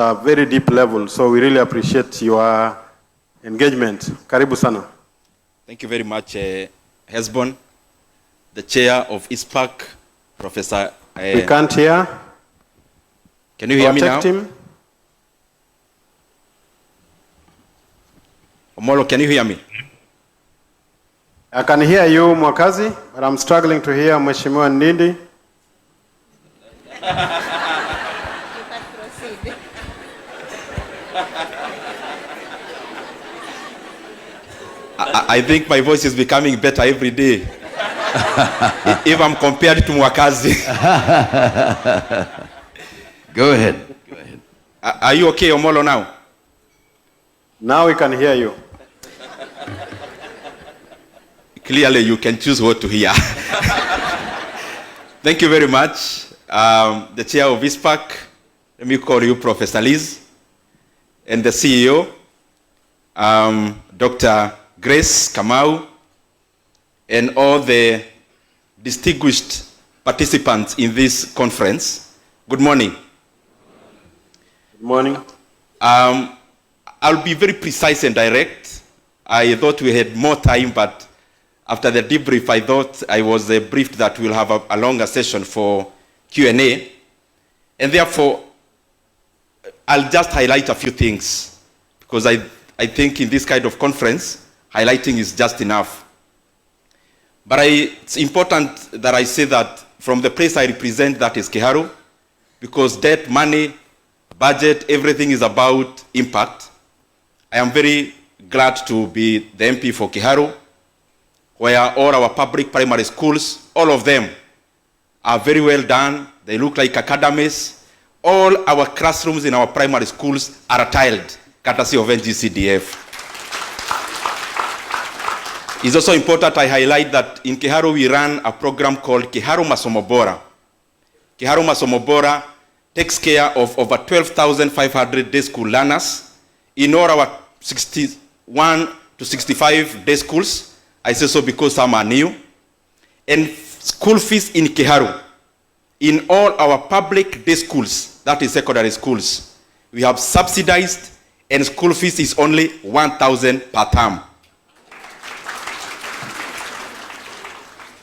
a very deep level, so we really appreciate your engagement. Karibu sana. Thank you very much, Hesbon, the chair of ISPAC, Professor. We can't hear. Can you hear me now? Team. Omolo, can you hear me? I can hear you, Mwakazi, but I'm struggling to hear Mheshimiwa Ndindi. I think my voice is becoming better every day. If I'm compared to Mwakazi. Go ahead. Go ahead. Are you okay, Omolo, now? Now we can hear you. Clearly, you can choose what to hear. Thank you very much. The chair of ISPAC, let me call you Professor Liz, and the CEO, Dr. Grace Kamau, and all the distinguished participants in this conference. Good morning. Good morning. I'll be very precise and direct. I thought we had more time, but after the debrief, I thought I was briefed that we'll have a longer session for Q&A. And therefore, I'll just highlight a few things, because I think in this kind of conference, highlighting is just enough. But it's important that I say that from the place I represent, that is Kiharu, because debt, money, budget, everything is about impact. I am very glad to be the MP for Kiharu, where all our public primary schools, all of them are very well done. They look like academies. All our classrooms in our primary schools are tiled, courtesy of NGCDF. It's also important I highlight that in Kiharu we run a program called Kiharu Masomo Bora. Kiharu Masomo Bora takes care of over 12,500 day school learners in all our 61 to 65 day schools. I say so because some are new. And school fees in Kiharu, in all our public day schools, that is secondary schools, we have subsidized, and school fees is only 1,000 per term.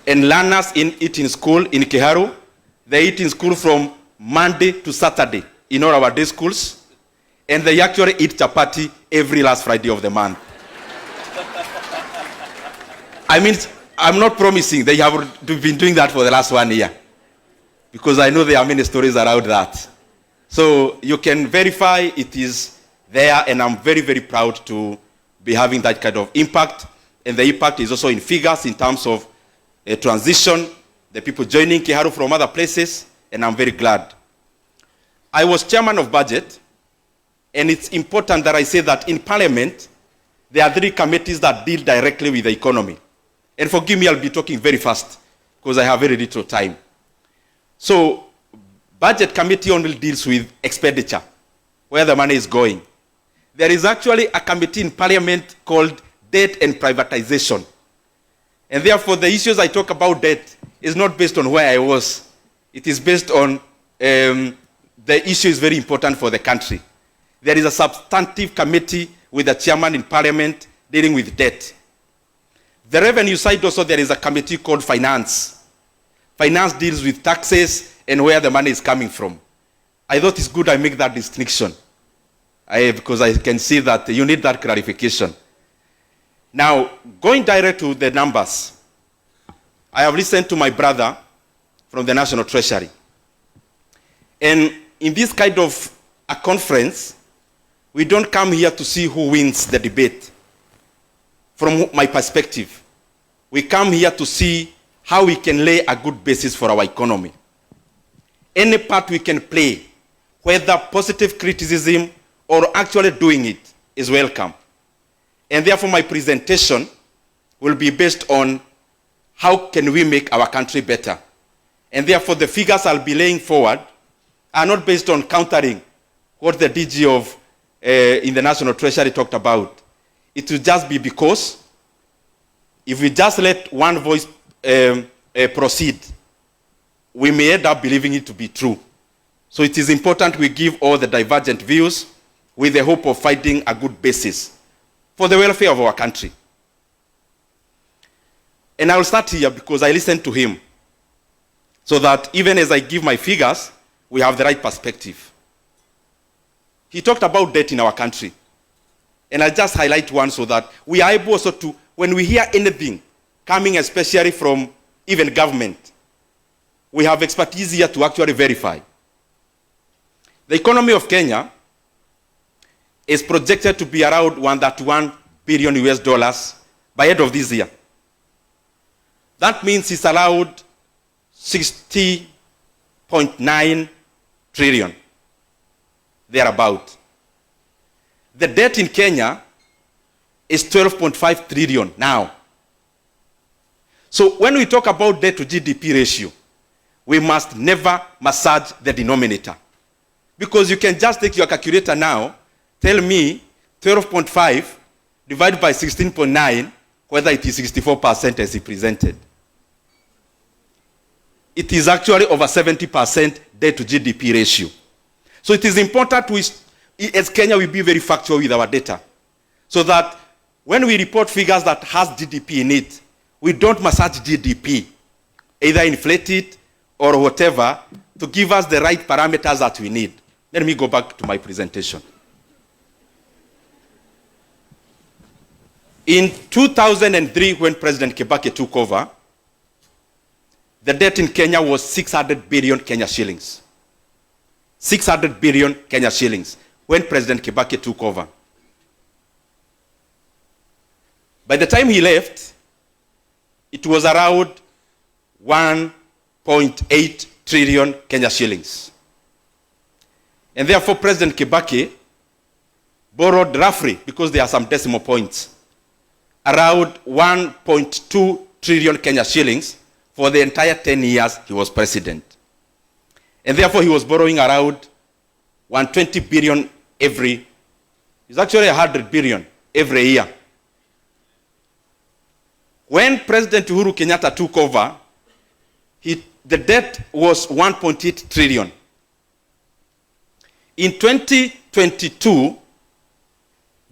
And learners eat in school in Kiharu, they eat in school from Monday to Saturday in all our day schools, and they actually eat chapati every last Friday of the month. I mean, I'm not promising. They have been doing that for the last 1 year, because I know there are many stories around that. So you can verify it is there, and I'm very, very proud to be having that kind of impact. And the impact is also in figures in terms of a transition, the people joining Kiharu from other places, and I'm very glad. I was chairman of budget, and it's important that I say that in Parliament, there are 3 committees that deal directly with the economy. And forgive me, I'll be talking very fast, because I have very little time. So, budget committee only deals with expenditure, where the money is going. There is actually a committee in Parliament called debt and privatization. And therefore, the issues I talk about debt is not based on where I was. It is based on the issue is very important for the country. There is a substantive committee with the chairman in Parliament dealing with debt. The revenue side also, there is a committee called finance. Finance deals with taxes and where the money is coming from. I thought it's good I make that distinction, because I can see that you need that clarification. Now, going direct to the numbers, I have listened to my brother from the National Treasury. And in this kind of a conference, we don't come here to see who wins the debate. From my perspective, we come here to see how we can lay a good basis for our economy. Any part we can play, whether positive criticism or actually doing it, is welcome. And therefore my presentation will be based on how can we make our country better. And therefore the figures I'll be laying forward are not based on countering what the DG of in the National Treasury talked about. It will just be because if we just let one voice proceed, we may end up believing it to be true. So it is important we give all the divergent views with the hope of finding a good basis for the welfare of our country. And I will start here because I listened to him, so that even as I give my figures, we have the right perspective. He talked about debt in our country. And I'll just highlight one so that we are able also to, when we hear anything coming especially from even government, we have expertise here to actually verify. The economy of Kenya is projected to be around 131 billion US dollars by end of this year. That means it's allowed 60.9 trillion, thereabout. The debt in Kenya is 12.5 trillion now. So when we talk about debt to GDP ratio, we must never massage the denominator. Because you can just take your calculator now, tell me 12.5 divided by 16.9, whether it is 64% as he presented. It is actually over 70% debt to GDP ratio. So it is important we, as Kenya, we be very factual with our data, so that when we report figures that has GDP in it, we don't massage GDP, either inflate it or whatever, to give us the right parameters that we need. Let me go back to my presentation. In 2003, when President Kibaki took over, the debt in Kenya was 600 billion Kenya shillings. 600 billion Kenya shillings when President Kibaki took over. By the time he left, it was around 1.8 trillion Kenya shillings. And therefore, President Kibaki borrowed roughly, because there are some decimal points, around 1.2 trillion Kenya shillings for the entire 10 years he was president. And therefore, he was borrowing around 120 billion it's actually 100 billion every year. When President Uhuru Kenyatta took over, the debt was 1.8 trillion. In 2022,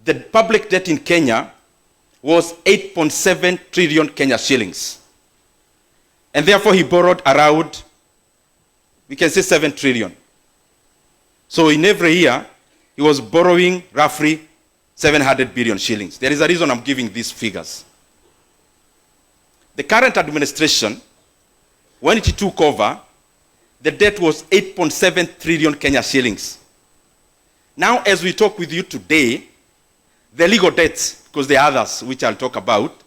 the public debt in Kenya was 8.7 trillion Kenya shillings. And therefore, he borrowed around, we can say 7 trillion. So in every year, he was borrowing roughly 700 billion shillings. There is a reason I'm giving these figures. The current administration, when it took over, the debt was 8.7 trillion Kenya shillings. Now, as we talk with you today, the legal debts, because there are others which I'll talk about,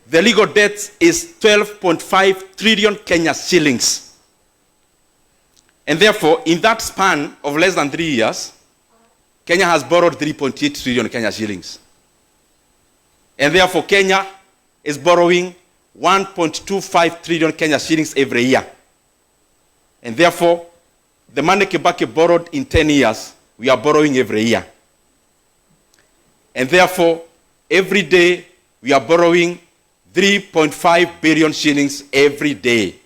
the legal debt is 12.5 trillion Kenya shillings. And therefore, in that span of less than 3 years, Kenya has borrowed 3.8 trillion Kenya shillings. And therefore, Kenya is borrowing 1.25 trillion Kenya shillings every year. And therefore, the money Kibaki borrowed in 10 years, we are borrowing every year. And therefore, every day, we are borrowing 3.5 billion shillings every day.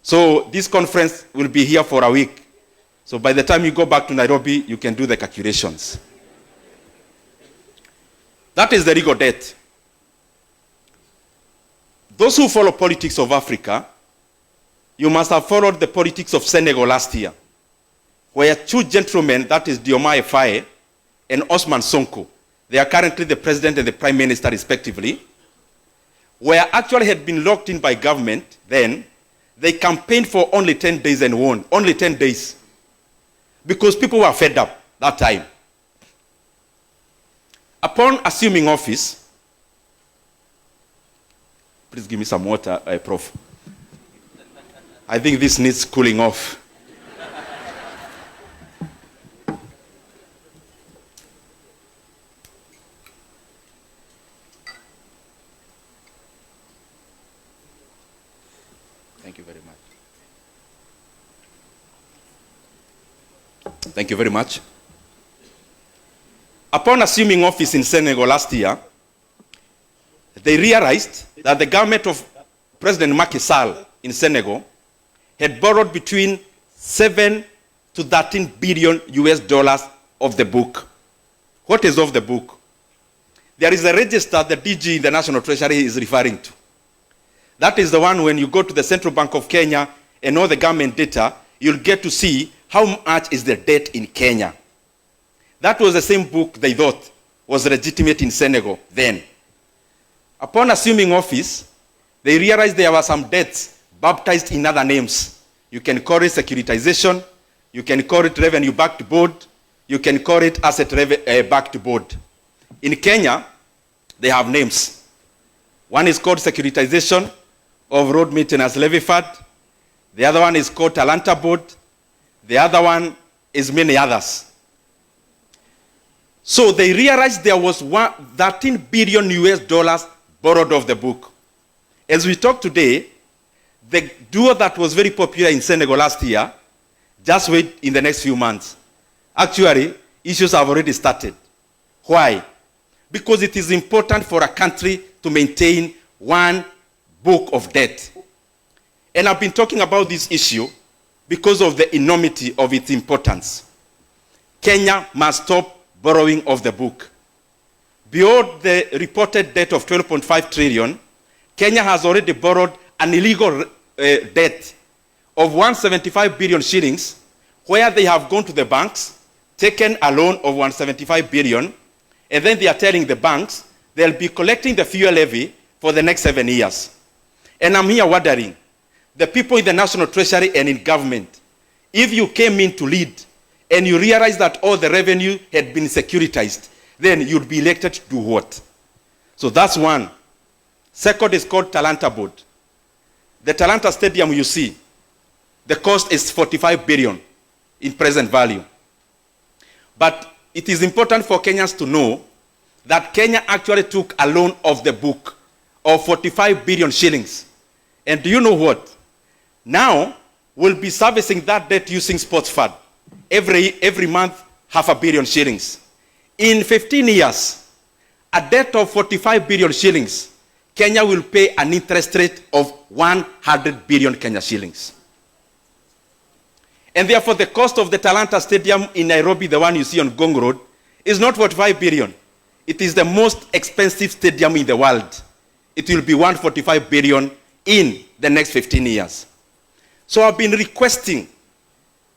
So this conference will be here for a week. So by the time you go back to Nairobi, you can do the calculations. That is the legal debt. Those who follow politics of Africa, you must have followed the politics of Senegal last year, where two gentlemen, that is Diomaye Faye and Osman Sonko, they are currently the president and the prime minister respectively, were actually had been locked in by government then. They campaigned for only 10 days and won. Only 10 days. Because people were fed up that time. Upon assuming office, please give me some water, Prof. I think this needs cooling off. Thank you very much. Thank you very much. Upon assuming office in Senegal last year, they realized that the government of President Macky Sall in Senegal had borrowed between 7 to 13 billion US dollars of the book. What is of the book? There is a register the DG in the National Treasury is referring to. That is the one when you go to the Central Bank of Kenya and all the government data, you'll get to see how much is the debt in Kenya. That was the same book they thought was legitimate in Senegal then. Upon assuming office, they realized there were some debts baptized in other names. You can call it securitization, you can call it revenue-backed board, you can call it asset-backed board. In Kenya, they have names. One is called securitization of road maintenance levy fund. The other one is called Talanta board. The other one is many others. So they realized there was 13 billion US dollars borrowed off the book. As we talk today, the duo that was very popular in Senegal last year, just wait in the next few months. Actually, issues have already started. Why? Because it is important for a country to maintain one book of debt. And I've been talking about this issue because of the enormity of its importance. Kenya must stop borrowing of the book. Beyond the reported debt of 12.5 trillion, Kenya has already borrowed an illegal debt of 175 billion shillings, where they have gone to the banks, taken a loan of 175 billion, and then they are telling the banks they'll be collecting the fuel levy for the next 7 years. And I'm here wondering, the people in the National Treasury and in government, if you came in to lead and you realized that all the revenue had been securitized, then you'd be elected to do what? So that's one. Second is called Talanta board. The Talanta Stadium you see, the cost is 45 billion in present value. But it is important for Kenyans to know that Kenya actually took a loan of the book of 45 billion shillings. And do you know what? Now, we'll be servicing that debt using sports fund. Every month, 500 million shillings. In 15 years, a debt of 45 billion shillings, Kenya will pay an interest rate of 100 billion Kenya shillings. And therefore, the cost of the Talanta Stadium in Nairobi, the one you see on Gong Road, is not 45 billion. It is the most expensive stadium in the world. It will be 145 billion in the next 15 years. So I've been requesting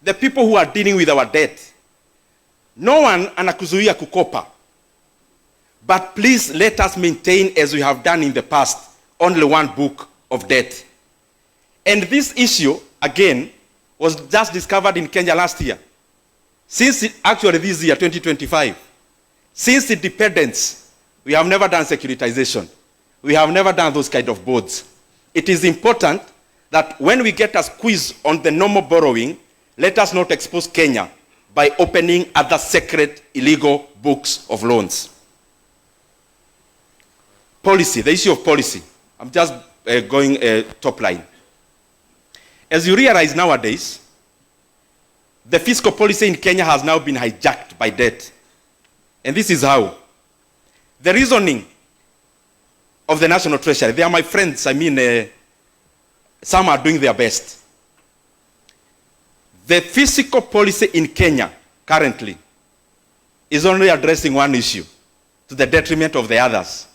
the people who are dealing with our debt, no one anakuzuia kukopa, but please let us maintain, as we have done in the past, only one book of debt. And this issue, again, was just discovered in Kenya last year. Actually this year, 2025, since independence, we have never done securitization. We have never done those kind of boards. It is important that when we get a squeeze on the normal borrowing, let us not expose Kenya by opening other secret, illegal books of loans. Policy, the issue of policy. I'm just going top line. As you realize nowadays, the fiscal policy in Kenya has now been hijacked by debt. And this is how. The reasoning of the National Treasury, they are my friends, some are doing their best. The fiscal policy in Kenya currently is only addressing one issue, to the detriment of the others.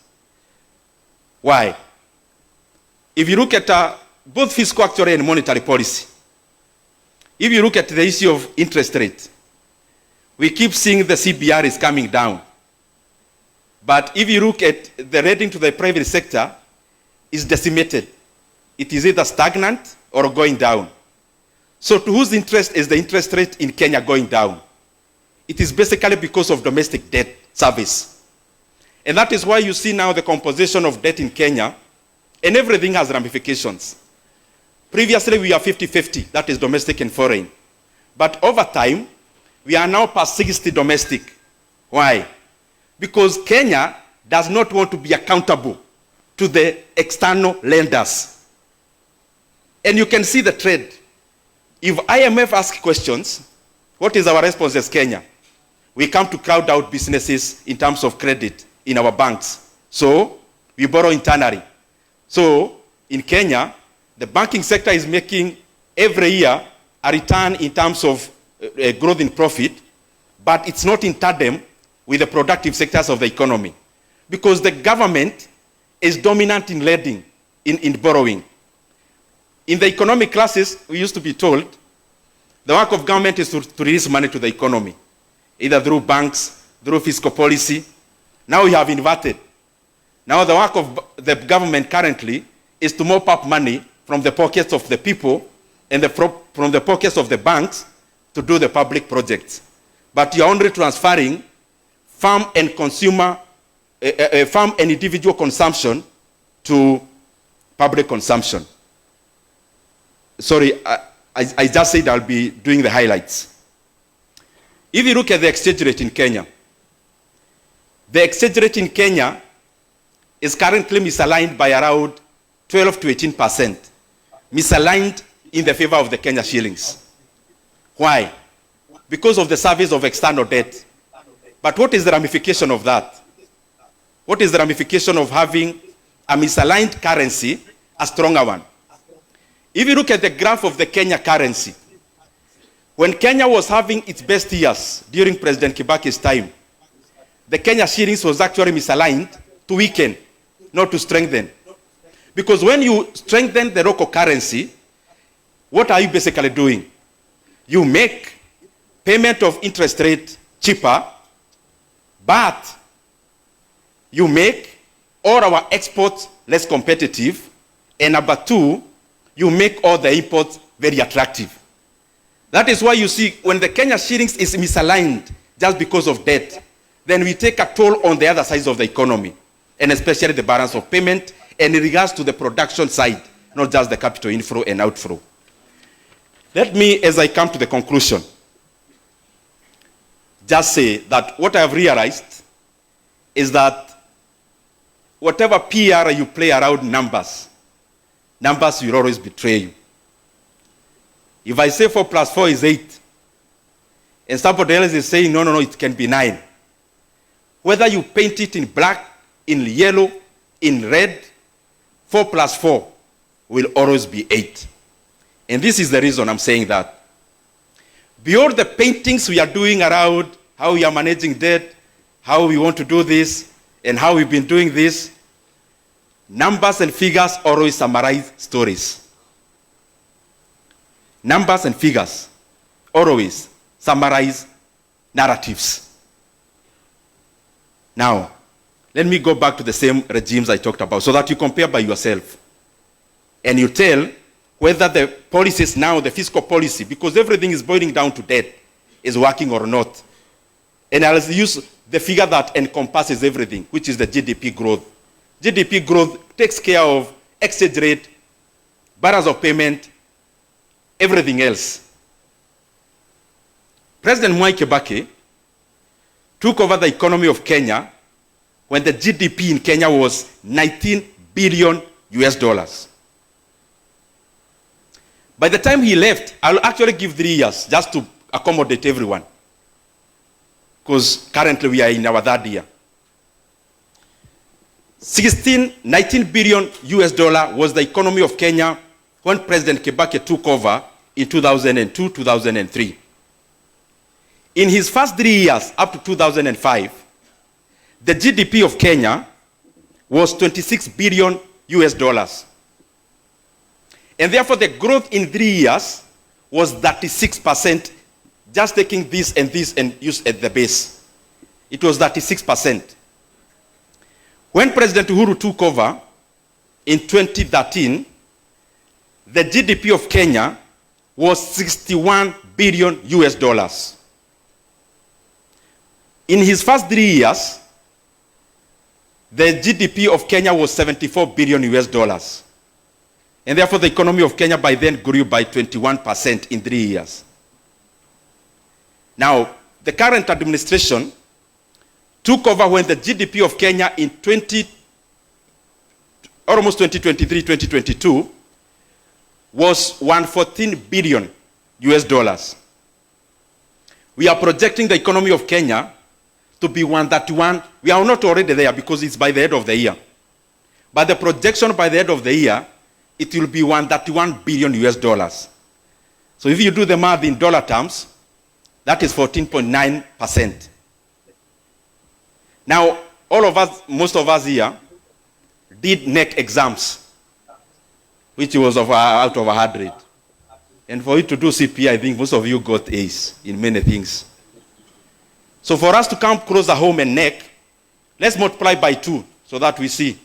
Why? If you look at both fiscal actually and monetary policy, if you look at the issue of interest rate, we keep seeing the CBR is coming down. But if you look at the rating to the private sector, it's decimated. It is either stagnant or going down. So to whose interest is the interest rate in Kenya going down? It is basically because of domestic debt service. And that is why you see now the composition of debt in Kenya, and everything has ramifications. Previously, we are 50-50, that is domestic and foreign. But over time, we are now past 60 domestic. Why? Because Kenya does not want to be accountable to the external lenders. And you can see the trend. If IMF asks questions, what is our response as Kenya? We come to crowd out businesses in terms of credit in our banks. So we borrow internally. So in Kenya, the banking sector is making every year a return in terms of growth in profit, but it's not in tandem with the productive sectors of the economy. Because the government is dominant in lending, in borrowing. In the economic classes, we used to be told the work of government is to release money to the economy, either through banks, through fiscal policy. Now we have inverted. Now the work of the government currently is to mop up money from the pockets of the people and from the pockets of the banks to do the public projects. But you are only transferring farm and consumer, farm and individual consumption to public consumption. Sorry, I just said I'll be doing the highlights. If you look at the exchange rate in Kenya, the exchange rate in Kenya is currently misaligned by around 12 to 18%, misaligned in the favor of the Kenya shillings. Why? Because of the service of external debt. But what is the ramification of that? What is the ramification of having a misaligned currency, a stronger one? If you look at the graph of the Kenya currency, when Kenya was having its best years during President Kibaki's time, the Kenya shillings was actually misaligned to weaken, not to strengthen. Because when you strengthen the local currency, what are you basically doing? You make payment of interest rate cheaper, but you make all our exports less competitive, and number two, you make all the imports very attractive. That is why you see when the Kenya shillings is misaligned just because of debt, then we take a toll on the other sides of the economy, and especially the balance of payment, and in regards to the production side, not just the capital inflow and outflow. Let me, as I come to the conclusion, just say that what I have realized is that whatever PR you play around numbers, numbers will always betray you. If I say 4 plus 4 is 8, and somebody else is saying, no, it can be 9. Whether you paint it in black, in yellow, in red, 4 plus 4 will always be 8. And this is the reason I'm saying that. Beyond the paintings we are doing around how we are managing debt, how we want to do this, and how we've been doing this, numbers and figures always summarize stories. Numbers and figures always summarize narratives. Now, let me go back to the same regimes I talked about so that you compare by yourself. And you tell whether the policies now, the fiscal policy, because everything is boiling down to debt, is working or not. And I'll use the figure that encompasses everything, which is the GDP growth. GDP growth takes care of exchange rate, balance of payment, everything else. President Mwai Kibaki took over the economy of Kenya when the GDP in Kenya was 19 billion US dollars. By the time he left, I'll actually give 3 years just to accommodate everyone, because currently we are in our 3rd year. 19 billion US dollar was the economy of Kenya when President Kibaki took over in 2002, 2003. In his first 3 years, up to 2005, the GDP of Kenya was 26 billion US dollars. And therefore, the growth in 3 years was 36%, just taking this and use at the base. It was 36%. When President Uhuru took over in 2013, the GDP of Kenya was 61 billion US dollars. In his first 3 years, the GDP of Kenya was 74 billion US dollars. And therefore, the economy of Kenya by then grew by 21% in 3 years. Now, the current administration took over when the GDP of Kenya in almost 2023, 2022 was 114 billion US dollars. We are projecting the economy of Kenya to be 131. We are not already there because it's by the end of the year. But the projection by the end of the year, it will be 131 billion US dollars. So if you do the math in dollar terms, that is 14.9%. Now, all of us, most of us here, did NEC exams, which was out of 100. And for you to do CPA, I think most of you got A's in many things. So for us to come closer home and NEC, let's multiply by 2 so that we see.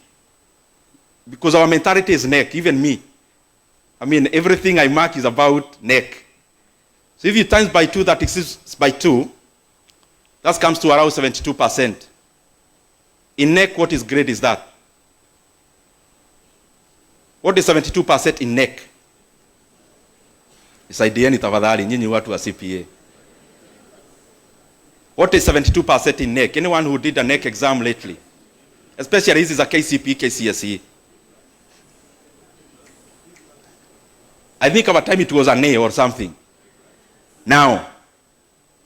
Because our mentality is NEC, even me. I mean, everything I mark is about NEC. So if you times by 2, that exists by 2, that comes to around 72%. In NEC, what is grade is that? What is 72% in NEC? Isaidieni tafadhali, nyinyi watu wa CPA. What is 72% in NEC? Anyone who did a NEC exam lately? Especially this is a KCP, KCSE. I think over time it was an A or something. Now,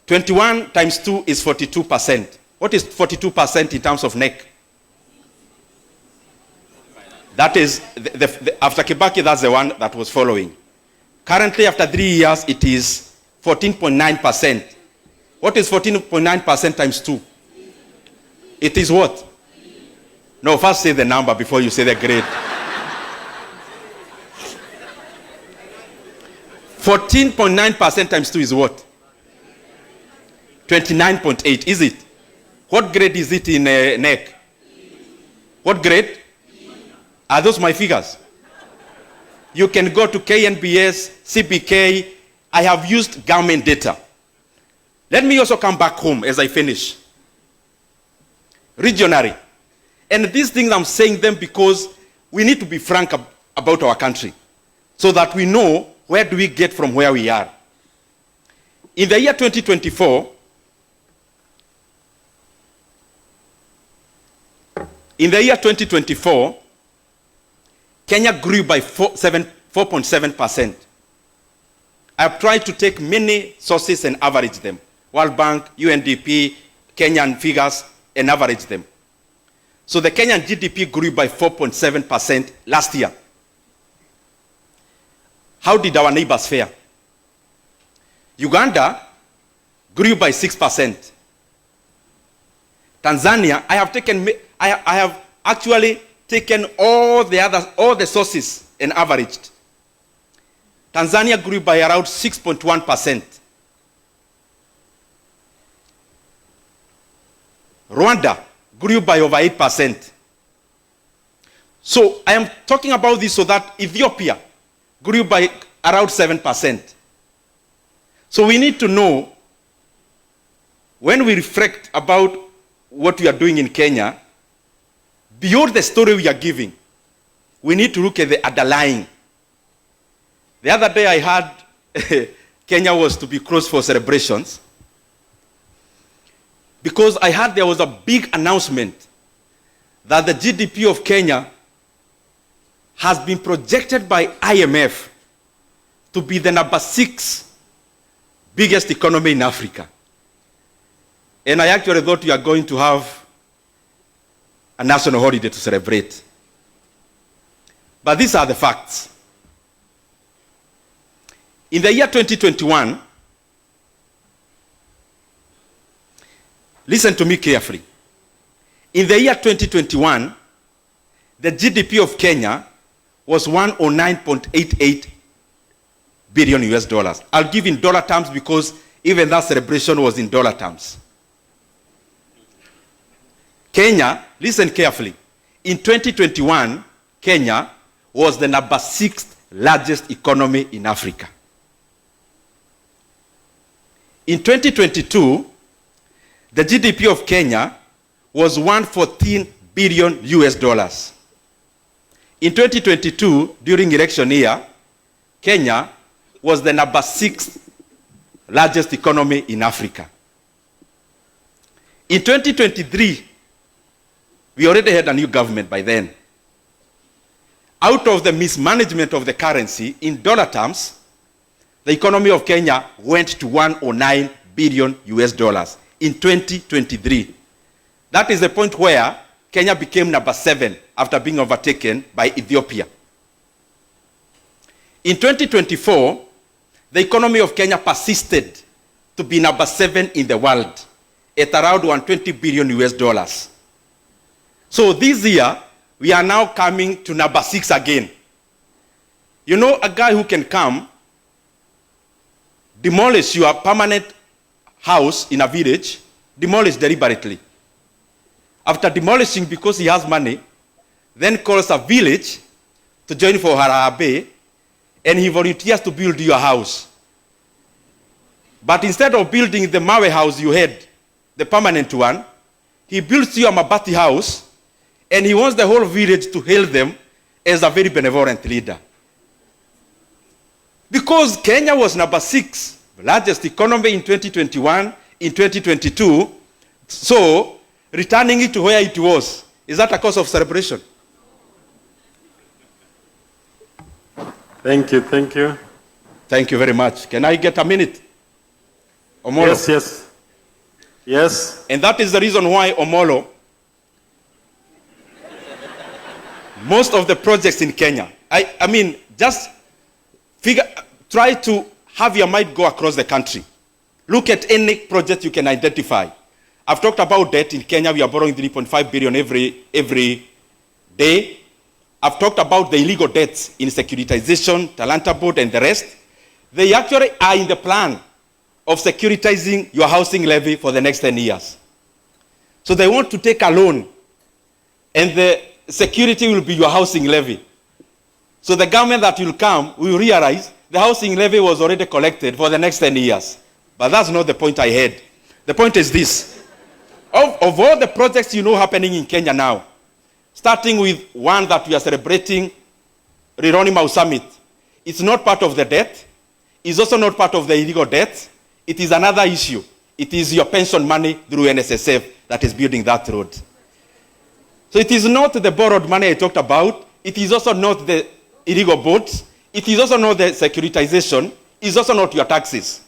21 times 2 is 42%. What is 42% in terms of NEC? That is, after Kibaki, that's the one that was following. Currently, after 3 years, it is 14.9%. What is 14.9% times 2? It is what? No, first say the number before you say the grade. 14.9% times 2 is what? 29.8, is it? What grade is it in NEC? What grade? Are those my figures? You can go to KNBS, CPK. I have used government data. Let me also come back home as I finish. Regionally. And these things I'm saying them because we need to be frank about our country so that we know where do we get from where we are. In the year 2024, Kenya grew by 4.7%. I've tried to take many sources and average them. World Bank, UNDP, Kenyan figures, and average them. So the Kenyan GDP grew by 4.7% last year. How did our neighbors fare? Uganda grew by 6%. Tanzania, I have actually taken all the sources and averaged. Tanzania grew by around 6.1%. Rwanda grew by over 8%. So I am talking about this so that Ethiopia grew by around 7%. So we need to know, when we reflect about what we are doing in Kenya, beyond the story we are giving, we need to look at the underlying. The other day I heard Kenya was to be closed for celebrations because I heard there was a big announcement that the GDP of Kenya has been projected by IMF to be the number 6 biggest economy in Africa. And I actually thought we are going to have a national holiday to celebrate. But these are the facts. In the year 2021, listen to me carefully. In the year 2021, the GDP of Kenya was 109.88 billion US dollars. I'll give in dollar terms because even that celebration was in dollar terms. Kenya, listen carefully. In 2021, Kenya was the number 6th largest economy in Africa. In 2022, the GDP of Kenya was 114 billion US dollars. In 2022, during election year, Kenya was the number 6th largest economy in Africa. In 2023, we already had a new government by then. Out of the mismanagement of the currency, in dollar terms, the economy of Kenya went to 109 billion US dollars in 2023. That is the point where Kenya became number 7 after being overtaken by Ethiopia. In 2024, the economy of Kenya persisted to be number 7 in the world at around 120 billion US dollars. So this year, we are now coming to number 6 again. You know, a guy who can come, demolish your permanent house in a village, demolish deliberately. After demolishing because he has money, then calls a village to join for Harambee, and he volunteers to build your house. But instead of building the Mawe house you had, the permanent one, he builds you a Mabati house, and he wants the whole village to hail them as a very benevolent leader. Because Kenya was number 6, largest economy in 2021, in 2022, so returning it to where it was, is that a cause of celebration? Thank you, thank you. Thank you very much. Can I get a minute? Omolo. Yes, yes. Yes. And that is the reason why Omolo, most of the projects in Kenya, I mean, just try to have your mind go across the country. Look at any project you can identify. I've talked about debt in Kenya. We are borrowing 3.5 billion every day. I've talked about the illegal debts in securitization, Talanta Board, and the rest. They actually are in the plan of securitizing your housing levy for the next 10 years. So they want to take a loan, and the security will be your housing levy. So the government that will come will realize the housing levy was already collected for the next 10 years. But that's not the point I had. The point is this. Of all the projects you know happening in Kenya now, starting with one that we are celebrating, Rironi Mau Summit, it's not part of the debt. It's also not part of the illegal debt. It is another issue. It is your pension money through NSSF that is building that road. So it is not the borrowed money I talked about. It is also not the illegal boats. It is also not the securitization. It's also not your taxes.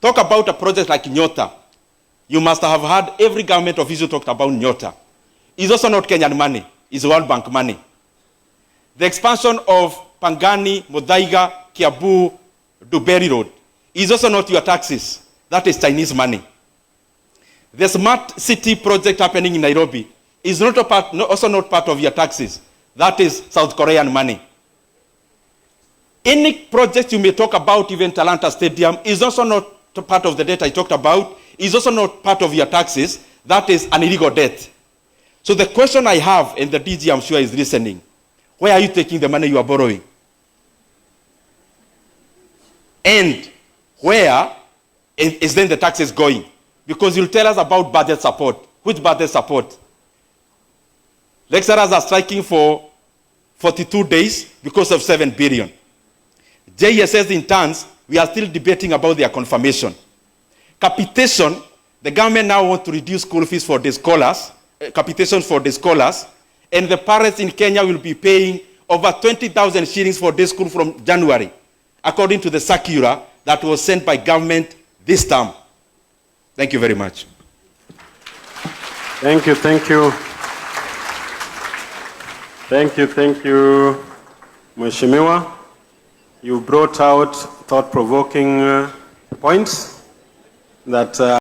Talk about a project like Nyota. You must have heard every government official talked about Nyota. It's also not Kenyan money. It's World Bank money. The expansion of Pangani, Muthaiga, Kiambu, Duberi Road is also not your taxes. That is Chinese money. The smart city project happening in Nairobi is also not part of your taxes. That is South Korean money. Any project you may talk about, even Talanta Stadium, is also not part of the debt I talked about, is also not part of your taxes. That is an illegal debt. So the question I have, and the DG I'm sure is listening, where are you taking the money you are borrowing? And where is then the taxes going? Because you'll tell us about budget support. Which budget support? Lecturers are striking for 42 days because of 7 billion. JSS interns, we are still debating about their confirmation. Capitation, the government now wants to reduce school fees for the scholars, capitation for the scholars, and the parents in Kenya will be paying over 20,000 shillings for day school from January, according to the circular that was sent by government this term. Thank you very much. Thank you, thank you. Thank you, thank you, Mheshimiwa. You brought out thought-provoking points that